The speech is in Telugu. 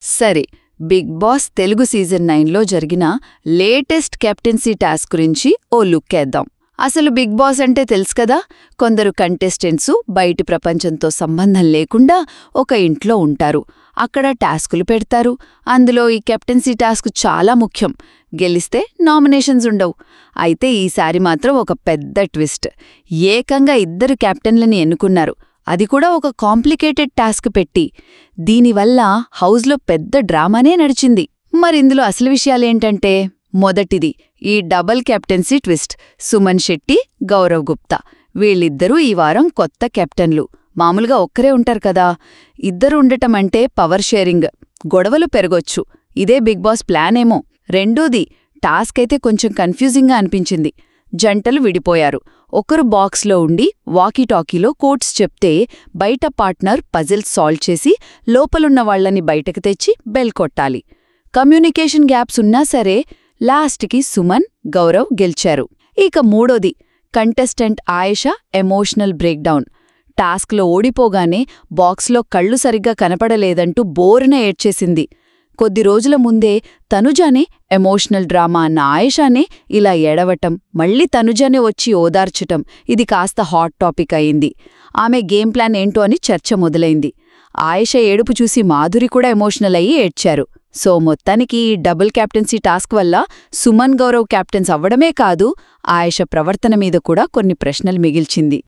సరే, బిగ్ బాస్ తెలుగు సీజన్ 9లో జరిగిన లేటెస్ట్ కెప్టెన్సీ టాస్క్ గురించి ఓ లుక్కేద్దాం. అసలు బిగ్ బాస్ అంటే తెలుసు కదా, కొందరు కంటెస్టెంట్సు బయటి ప్రపంచంతో సంబంధం లేకుండా ఒక ఇంట్లో ఉంటారు. అక్కడ టాస్కులు పెడతారు. అందులో ఈ కెప్టెన్సీ టాస్క్ చాలా ముఖ్యం. గెలిస్తే నామినేషన్స్ ఉండవు. అయితే ఈసారి మాత్రం ఒక పెద్ద ట్విస్ట్. ఏకంగా 2 కెప్టెన్లని ఎన్నుకున్నారు. అది కూడా ఒక కాంప్లికేటెడ్ టాస్క్ పెట్టి. దీనివల్ల హౌస్లో పెద్ద డ్రామానే నడిచింది. మరిందులో అసలు విషయాలేంటంటే, మొదటిది ఈ double captaincy twist. Suman Shetty, Gaurav Gupta వీళ్ళిద్దరూ ఈ వారం కొత్త కెప్టెన్లు. మామూలుగా ఒక్కరే ఉంటారు కదా, ఇద్దరు ఉండటమంటే పవర్ షేరింగ్, గొడవలు పెరగొచ్చు. ఇదే బిగ్ బాస్ ప్లానేమో. రెండోది, టాస్క్ అయితే కొంచెం కన్ఫ్యూజింగ్గా అనిపించింది. జంటలు విడిపోయారు. ఒకరు బాక్స్లో ఉండి వాకీటాకీలో కోట్స్ చెప్తే బయట పార్ట్నర్ పజిల్స్ సాల్వ్ చేసి లోపలున్న వాళ్లని బయటకు తెచ్చి బెల్ కొట్టాలి. కమ్యూనికేషన్ గ్యాప్స్ ఉన్నా సరే లాస్ట్కి సుమన్, గౌరవ్ గెలిచారు. ఇక మూడోది, కంటెస్టెంట్ ఆయేషా ఎమోషనల్ బ్రేక్డౌన్. టాస్క్లో ఓడిపోగానే బాక్స్లో కళ్ళు సరిగ్గా కనపడలేదంటూ బోరున ఏడ్చేసింది. కొద్ది రోజుల ముందే తనుజానే ఎమోషనల్ డ్రామా అన్న ఆయేషానే ఇలా ఏడవటం, మళ్లీ తనుజానే వచ్చి ఓదార్చటం, ఇది కాస్త హాట్ టాపిక్ అయింది. ఆమె గేమ్ ప్లాన్ ఏంటో అని చర్చ మొదలైంది. ఆయేషా ఏడుపు చూసి మాధురి కూడా ఎమోషనల్ అయ్యి ఏడ్చారు. సో మొత్తానికి ఈ డబుల్ కెప్టెన్సీ టాస్క్ వల్ల సుమన్, గౌరవ్ కెప్టెన్స్ అవ్వడమే కాదు, ఆయేషా ప్రవర్తన మీద కూడా కొన్ని ప్రశ్నలు మిగిల్చింది.